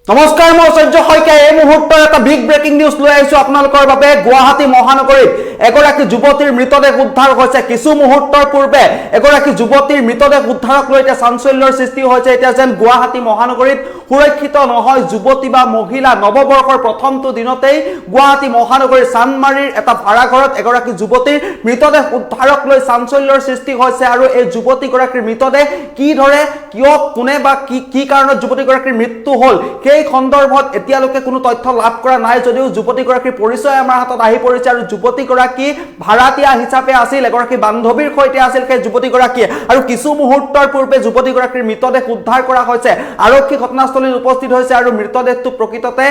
নমস্কাৰ মই সূৰ্য শইকীয়া এই মুহূৰ্তৰ এটা বিগ ব্ৰেকিং নিউজ লৈ আহিছো আপোনালোকৰ বাবে গুৱাহাটী মহানগৰীত এগৰাকী যুৱতীৰ মৃতদেহ উদ্ধাৰ হৈছে কিছু মুহূৰ্তৰ পূৰ্বে এগৰাকী যুৱতীৰ মৃতদেহ উদ্ধাৰক লৈ এটা চাঞ্চল্যৰ সৃষ্টি হৈছে এতিয়া যেন গুৱাহাটী মহানগৰীত সুৰক্ষিত নহয় যুৱতী বা মহিলা নৱবৰ্ষৰ প্ৰথমটো দিনতেই গুৱাহাটী মহানগৰীৰ চানমাৰীৰ এটা ভাড়াঘৰত এগৰাকী যুৱতীৰ মৃতদেহ উদ্ধাৰক লৈ চাঞ্চল্যৰ সৃষ্টি হৈছে আৰু এই যুৱতীগৰাকীৰ মৃতদেহ কি ধৰে কিয় কোনে বা কি কাৰণত যুৱতীগৰাকীৰ মৃত্যু হ'ল এই সন্দৰ্ভত এতিয়ালৈকে কোনো তথ্য লাভ কৰা নাই যদিও যুৱতীগৰাকীৰ পৰিচয় আমাৰ হাতত আহি পৰিছে আৰু যুৱতীগৰাকী ভাড়াতীয়া হিচাপে আছিল এগৰাকী বান্ধৱীৰ সৈতে আছিল সেই যুৱতীগৰাকী আৰু কিছু মুহূৰ্তৰ পূৰ্বে যুৱতীগৰাকীৰ মৃতদেহ উদ্ধাৰ কৰা হৈছে আৰক্ষী ঘটনাস্থলীত উপস্থিত হৈছে আৰু মৃতদেহটো প্ৰকৃততে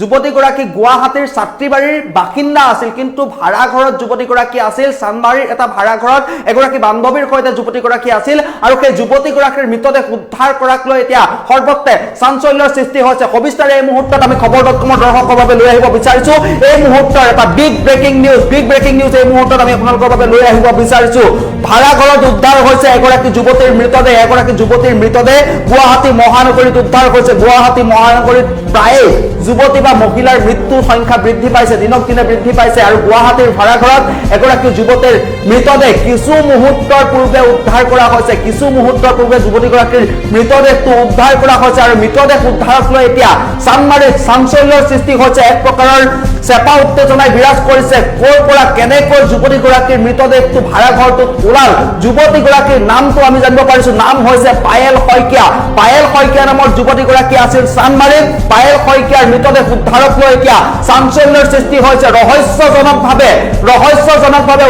যুৱতীগৰাকী গুৱাহাটীৰ ছাত্ৰীবাৰীৰ বাসিন্দা আছিল কিন্তু ভাড়াঘৰত যুৱতীগৰাকী আছিল চানমাৰীৰ এটা ভাড়াঘৰত এগৰাকী বান্ধৱীৰ সৈতে যুৱতীগৰাকী আছিল আৰু সেই যুৱতীগৰাকীৰ মৃতদেহ উদ্ধাৰ কৰাক লৈ এতিয়া সৰ্বত্ৰে চাঞ্চল্যৰ সৃষ্টি হৈছে সবিস্তাৰে এই মুহূৰ্তত আমি খবৰ.com দৰ্শকৰ বাবে লৈ আহিব বিচাৰিছো এই মুহূৰ্তৰ এটা বিগ ব্ৰেকিং নিউজ এই মুহূৰ্তত আমি আপোনালোকৰ বাবে লৈ আহিব বিচাৰিছো ভাড়াঘৰত উদ্ধাৰ হৈছে এগৰাকী যুৱতীৰ মৃতদেহ গুৱাহাটী মহানগৰীত উদ্ধাৰ হৈছে গুৱাহাটী মহানগৰীত প্ৰায় যুৱতী বা মহিলাৰ মৃত্যুৰ সংখ্যা বৃদ্ধি পাইছে দিনক দিনে বৃদ্ধি পাইছে আৰু গুৱাহাটীৰ ভাড়াঘৰত এগৰাকী যুৱতীৰ মৃতদেহ কিছু মুহূৰ্তৰ পূৰ্বে উদ্ধাৰ কৰা হৈছে যুৱতীগৰাকীৰ মৃতদেহটো উদ্ধাৰ কৰা হৈছে আৰু মৃতদেহ উদ্ধাৰক লৈ এতিয়া চানমাৰীত চাঞ্চল্যৰ সৃষ্টি হৈছে এক প্ৰকাৰৰ চেপা উত্তেজনাই বিৰাজ কৰিছে ক'ৰ পৰা কেনেকৈ যুৱতীগৰাকীৰ মৃতদেহটো ভাড়াঘৰটোত ওলাল যুৱতীগৰাকীৰ নামটো আমি জানিব পাৰিছো নাম হৈছে পায়েল শইকীয়া নামৰ যুৱতীগৰাকী আছিল চানমাৰীত পায়েল শইকীয়াৰ মৃতদেহ উদ্ধাৰক লৈ এতিয়া চাঞ্চল্যৰ সৃষ্টি হৈছে ৰহস্যজনকভাৱে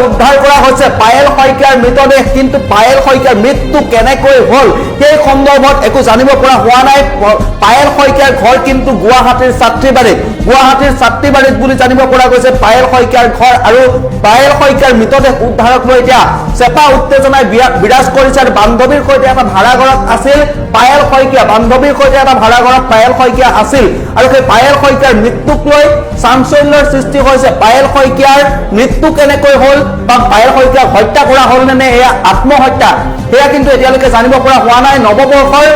উদ্ধাৰ কৰা হৈছে পায়েল শইকীয়াৰ মৃতদেহ কিন্তু পায়েল শইকীয়াৰ মৃত্যু কেনেকৈ হ'ল সেই সন্দৰ্ভত একো জানিব পৰা হোৱা নাই পায়েল শইকীয়াৰ ঘৰ কিন্তু গুৱাহাটীৰ ছাত্ৰীবাৰীত বুলি জানিব পৰা গৈছে পায়েল শইকীয়াৰ ঘৰ আৰু পায়েল শইকীয়াৰ মৃতদেহ উদ্ধাৰক লৈ এতিয়া চেপা উত্তেজনাই বিৰাজ কৰিছে আৰু বান্ধৱীৰ সৈতে এটা ভাড়াঘৰত আছিল পায়েল শইকীয়া আছিল আৰু সেই পায়েল শইকীয়াৰ মৃত্যুক লৈ চাঞ্চল্যৰ সৃষ্টি হৈছে পায়েল শইকীয়াৰ মৃত্যু কেনেকৈ হ'ল বা পায়েল শইকীয়াক হত্যা কৰা হ'ল নে এয়া আত্মহত্যা সেয়া কিন্তু এতিয়ালৈকে জানিব পৰা হোৱা নাই নৱবৰ্ষৰ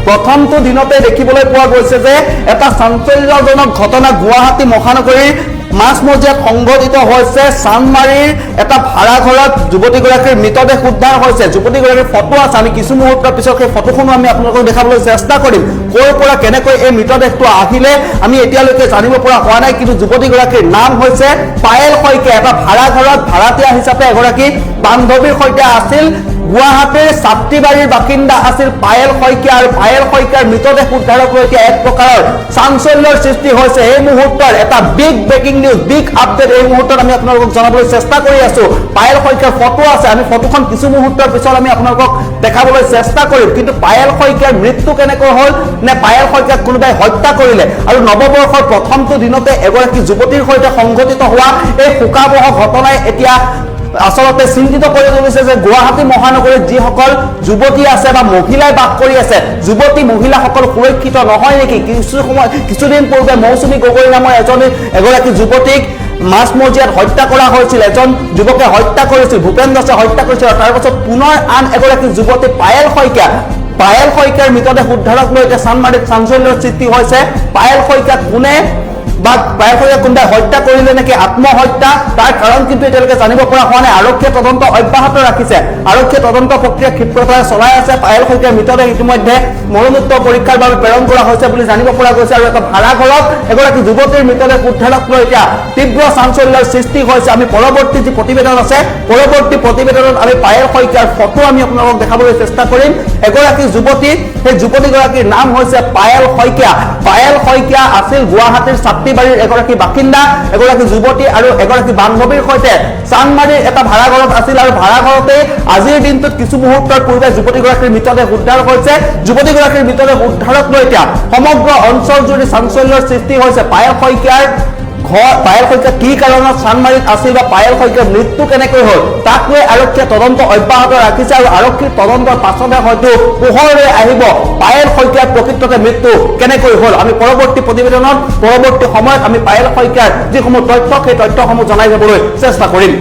প্ৰথমটো দিনতে দেখিবলৈ পোৱা গৈছে যে এটা চাঞ্চল্যজনক ঘটনা গুৱাহাটী মহানগৰীৰ মাছমজিয়াত সংঘটিত হৈছে চানমাৰীৰ এটা ভাড়াঘৰত যুৱতীগৰাকীৰ মৃতদেহ উদ্ধাৰ হৈছে যুৱতীগৰাকীৰ ফটো আছে আমি কিছু মুহূৰ্তৰ পিছত সেই ফটোখনো আমি আপোনালোকক দেখাবলৈ চেষ্টা কৰিম ক'ৰ পৰা কেনেকৈ এই মৃতদেহটো আহিলে আমি এতিয়ালৈকে জানিব পৰা হোৱা নাই কিন্তু যুৱতীগৰাকীৰ নাম হৈছে পায়েল শইকীয়া এটা ভাড়াঘৰত ভাড়াতীয়া হিচাপে এগৰাকী বান্ধৱীৰ সৈতে আছিল গুৱাহাটীৰ ছাত্ৰীবাৰীৰ বাসিন্দা আছিল পায়েল শইকীয়া আৰু পায়েল শইকীয়াৰ মৃতদেহ উদ্ধাৰক লৈ এতিয়া এক প্ৰকাৰৰ চাঞ্চল্যৰ সৃষ্টি হৈছে এই মুহূৰ্তৰ এটা big breaking news big update এই মুহূৰ্তত আমি আপোনালোকক জনাবলৈ চেষ্টা কৰি আছো পায়েল শইকীয়াৰ ফটো আছে আমি ফটোখন কিছু মুহূৰ্তৰ পিছত আমি আপোনালোকক দেখাবলৈ চেষ্টা কৰিম কিন্তু পায়েল শইকীয়াৰ মৃত্যু কেনেকৈ হ'ল নে পায়েল শইকীয়াক কোনোবাই হত্যা কৰিলে আৰু নৱবৰ্ষৰ প্ৰথমটো দিনতে এগৰাকী যুৱতীৰ সৈতে সংঘটিত হোৱা এই শোকাবহ ঘটনাই এতিয়া আসলতে চিন্তিত কৰি তুলিছে যে গুৱাহাটী মহানগৰীত যিসকল যুৱতী আছে বা মহিলাই বাস কৰি আছে যুৱতী মহিলাসকল সুৰক্ষিত নহয় নেকি কিছুদিন পূৰ্বে মৌচুমী গগৈ নামৰ এগৰাকী যুৱতীক মাছমজিয়াত হত্যা কৰা হৈছিল এজন যুৱকে হত্যা কৰিছিল ভূপেন দাসে হত্যা কৰিছিল তাৰ পাছত পুনৰ আন এগৰাকী যুৱতী পায়েল শইকীয়াৰ মৃতদেহ উদ্ধাৰক লৈ এতিয়া চানমাৰীত চাঞ্চল্যৰ সৃষ্টি হৈছে পায়েল শইকীয়াক কোনে বা পায়েল শইকীয়াক কোনোবাই হত্যা কৰিলে নেকি আত্মহত্যা তাৰ কাৰণ কিন্তু এতিয়ালৈকে জানিব পৰা হোৱা নাই আৰক্ষীয়ে তদন্ত অব্যাহত ৰাখিছে আৰক্ষীয়ে তদন্ত প্ৰক্ৰিয়া ক্ষিপ্ৰতাৰে চলাই আছে পায়েল শইকীয়াৰ মৃতদেহ ইতিমধ্যে মৰণোত্তৰ পৰীক্ষাৰ বাবে প্ৰেৰণ কৰা হৈছে বুলি জানিব পৰা গৈছে আৰু এটা ভাড়াঘৰত এগৰাকী যুৱতীৰ মৃতদেহ উদ্ধাৰক লৈ এতিয়া তীব্ৰ চাঞ্চল্যৰ সৃষ্টি হৈছে আমি পৰৱৰ্তী যি প্ৰতিবেদন আছে পৰৱৰ্তী প্ৰতিবেদনত আমি পায়েল শইকীয়াৰ ফটো আমি আপোনালোকক দেখাবলৈ চেষ্টা কৰিম এগৰাকী যুৱতী সেই যুৱতীগৰাকীৰ নাম হৈছে পায়েল শইকীয়া আছিল গুৱাহাটীৰ ছাত্ৰীবাৰীৰ এগৰাকী বাসিন্দা এগৰাকী যুৱতী আৰু এগৰাকী বান্ধৱীৰ সৈতে চানমাৰীৰ এটা ভাড়াঘৰত আছিল আৰু ভাড়াঘৰতে আজিৰ দিনটোত কিছু মুহূৰ্তৰ পূৰ্বে যুৱতীগৰাকীৰ মৃতদেহ উদ্ধাৰ হৈছে যুৱতীগৰাকীৰ মৃতদেহ উদ্ধাৰক লৈ এতিয়া সমগ্ৰ অঞ্চল জুৰি চাঞ্চল্যৰ সৃষ্টি হৈছে পায়েল শইকীয়া কি কাৰণত চানমাৰীত আছিল বা পায়েল শইকীয়াৰ মৃত্যু কেনেকৈ হ'ল তাক লৈ আৰক্ষীয়ে তদন্ত অব্যাহত ৰাখিছে আৰু আৰক্ষীৰ তদন্তৰ পাছতে হয়তো পোহৰলৈ আহিব পায়েল শইকীয়াৰ প্ৰকৃততে মৃত্যু কেনেকৈ হ'ল আমি পৰৱৰ্তী প্ৰতিবেদনত পৰৱৰ্তী সময়ত আমি পায়েল শইকীয়াৰ যিসমূহ তথ্য সেই তথ্যসমূহ জনাই যাবলৈ চেষ্টা কৰিম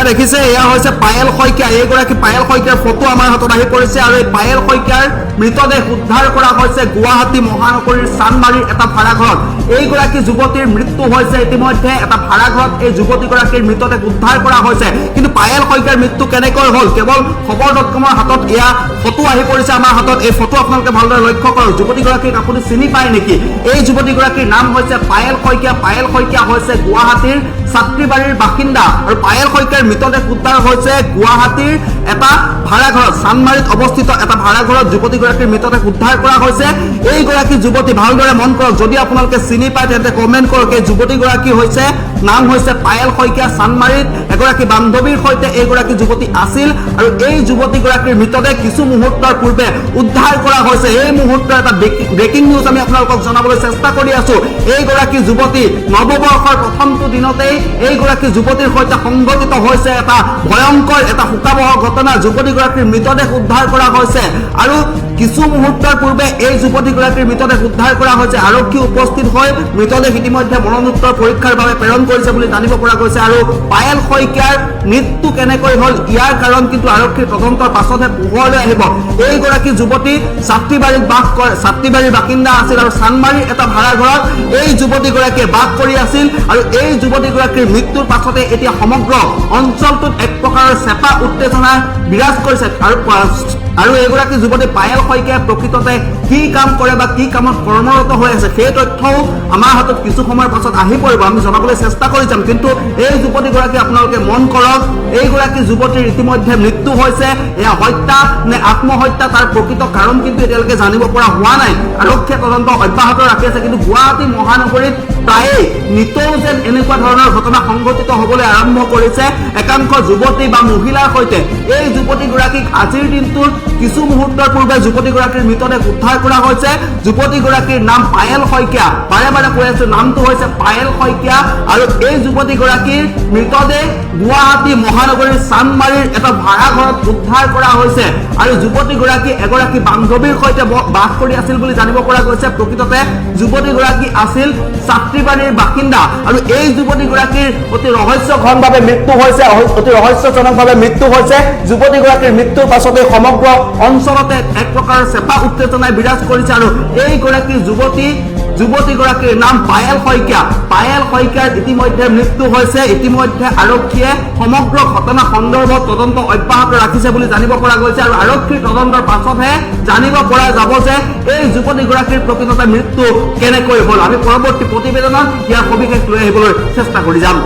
এয়া দেখিছে এয়া হৈছে পায়েল শইকীয়া এইগৰাকী পায়েল শইকীয়াৰ ফটো আমাৰ হাতত আহি পৰিছে আৰু এই পায়েল শইকীয়াৰ মৃতদেহ উদ্ধাৰ কৰা হৈছে গুৱাহাটী মহানগৰীৰ চানমাৰীৰ এটা ভাড়াঘৰত এইগৰাকী যুৱতীৰ মৃত্যু হৈছে ইতিমধ্যে এটা ভাড়াঘৰত এই যুৱতীগৰাকীৰ মৃতদেহ উদ্ধাৰ কৰা হৈছে কিন্তু পায়েল শইকীয়াৰ মৃত্যু কেনেকৈ হ'ল কেৱল খবৰ.com হাতত এয়া ফটো আহি পৰিছে আমাৰ হাতত এই ফটো আপোনালোকে ভালদৰে লক্ষ্য কৰক যুৱতীগৰাকীক আপুনি চিনি পায় নেকি এই যুৱতীগৰাকীৰ নাম হৈছে পায়েল শইকীয়া হৈছে গুৱাহাটীৰ ছাত্ৰীবাৰীৰ বাসিন্দা আৰু পায়েল শইকীয়াৰ মৃতদেহ উদ্ধাৰ হৈছে গুৱাহাটীৰ এটা ভাড়াঘৰত চানমাৰীত অৱস্থিত এটা ভাড়াঘৰত যুৱতীগৰাকীৰ মৃতদেহ উদ্ধাৰ কৰা হৈছে এইগৰাকী যুৱতী ভালদৰে মন কৰক যদি আপোনালোকে চিনি পায় তেন্তে কমেণ্ট কৰক এই যুৱতীগৰাকী হৈছে নাম হৈছে পায়েল শইকীয়া চানমাৰীত এগৰাকী বান্ধৱীৰ সৈতে এইগৰাকী যুৱতী আছিল আৰু এই যুৱতীগৰাকীৰ মৃতদেহ কিছু মুহূৰ্তৰ পূৰ্বে উদ্ধাৰ কৰা হৈছে এই মুহূৰ্তৰ এটা ব্ৰেকিং নিউজ আমি আপোনালোকক জনাবলৈ চেষ্টা কৰি আছো এইগৰাকী যুৱতী নৱবৰ্ষৰ প্ৰথমটো দিনতেই এইগৰাকী যুৱতীৰ সৈতে সংঘটিত হৈছে এটা ভয়ংকৰ এটা শোকাবহ ঘটনা যুৱতীগৰাকীৰ মৃতদেহ উদ্ধাৰ কৰা হৈছে আৰু কিছু মুহূৰ্তৰ পূৰ্বে এই যুৱতীগৰাকীৰ মৃতদেহ উদ্ধাৰ কৰা হৈছে আৰক্ষী উপস্থিত হৈ মৃতদেহ ইতিমধ্যে মৰণোত্তৰ পৰীক্ষাৰ বাবে প্ৰেৰণ কৰিছে বুলি জানিব পৰা গৈছে আৰু পায়েল শইকীয়াৰ মৃত্যু কেনেকৈ হ'ল ইয়াৰ কাৰণ কিন্তু আৰক্ষীৰ তদন্তৰ পাছতহে পোহৰলৈ আহিব এইগৰাকী যুৱতী ছাত্ৰীবাৰীৰ বাসিন্দা আছিল আৰু চানমাৰীৰ এটা ভাড়াঘৰত এই যুৱতীগৰাকীয়ে বাস কৰি আছিল আৰু এই যুৱতীগৰাকীৰ মৃত্যুৰ পাছতে এতিয়া সমগ্ৰ অঞ্চলটোত এক প্ৰকাৰৰ চেপা উত্তেজনা বিৰাজ কৰিছে আৰু এইগৰাকী যুৱতী পায়েল শইকীয়াই প্ৰকৃততে কি কাম কৰে বা কি কামত কৰ্মৰত হৈ আছে সেই তথ্যও আমাৰ হাতত কিছু সময়ৰ পাছত আহি পৰিব আমি জনাবলৈ চেষ্টা কৰি যাম কিন্তু এই যুৱতীগৰাকী আপোনালোকে মন কৰক এইগৰাকী যুৱতীৰ ইতিমধ্যে মৃত্যু হৈছে এয়া হত্যা নে আত্মহত্যা তাৰ প্ৰকৃত কাৰণ কিন্তু এতিয়ালৈকে জানিব পৰা হোৱা নাই আৰক্ষীয়ে তদন্ত অব্যাহত ৰাখি আছে কিন্তু গুৱাহাটী মহানগৰীত প্ৰায়েই নিতৌ যেন এনেকুৱা ধৰণৰ ঘটনা সংঘটিত হ'বলৈ আৰম্ভ কৰিছে একাংশ যুৱতী বা মহিলাৰ সৈতে এই যুৱতীগৰাকীক আজিৰ দিনটোৰ কিছু মুহূৰ্তৰ পূৰ্বে যুৱতীগৰাকীৰ মৃতদেহ উদ্ধাৰ কৰা হৈছে যুৱতীগৰাকীৰ নাম পায়েল শইকীয়া বাৰে বাৰে কৈ আছো নামটো হৈছে পায়েল শইকীয়া আৰু এই যুৱতীগৰাকীৰ মৃতদেহ গুৱাহাটী মহানগৰীৰ চানমাৰীৰ এটা ভাড়াঘৰত উদ্ধাৰ কৰা হৈছে আৰু যুৱতীগৰাকী এগৰাকী বান্ধৱীৰ সৈতে বাস কৰি আছিল বুলি জানিব পৰা গৈছে প্ৰকৃততে যুৱতীগৰাকী আছিল ছাত্ৰীবাৰীৰ বাসিন্দা আৰু এই যুৱতীগৰাকীৰ অতি ৰহস্যঘনভাৱে মৃত্যু হৈছে অতি ৰহস্যজনকভাৱে মৃত্যু হৈছে যুৱতীগৰাকীৰ মৃত্যুৰ পাছতে সমগ্ৰ অঞ্চলতে এক প্ৰকাৰৰ চেপা উত্তেজনাই বিৰাজ কৰিছে আৰু এইগৰাকী যুৱতীগৰাকীৰ নাম পায়েল শইকীয়াৰ ইতিমধ্যে মৃত্যু হৈছে ইতিমধ্যে আৰক্ষীয়ে সমগ্ৰ ঘটনা সন্দৰ্ভত তদন্ত অব্যাহত ৰাখিছে বুলি জানিব পৰা গৈছে আৰু আৰক্ষীৰ তদন্তৰ পাছতহে জানিব পৰা যাব যে এই যুৱতীগৰাকীৰ প্ৰকৃততে মৃত্যু কেনেকৈ হ'ল আমি পৰৱৰ্তী প্ৰতিবেদনত ইয়াৰ সবিশেষ লৈ আহিবলৈ চেষ্টা কৰি যাম।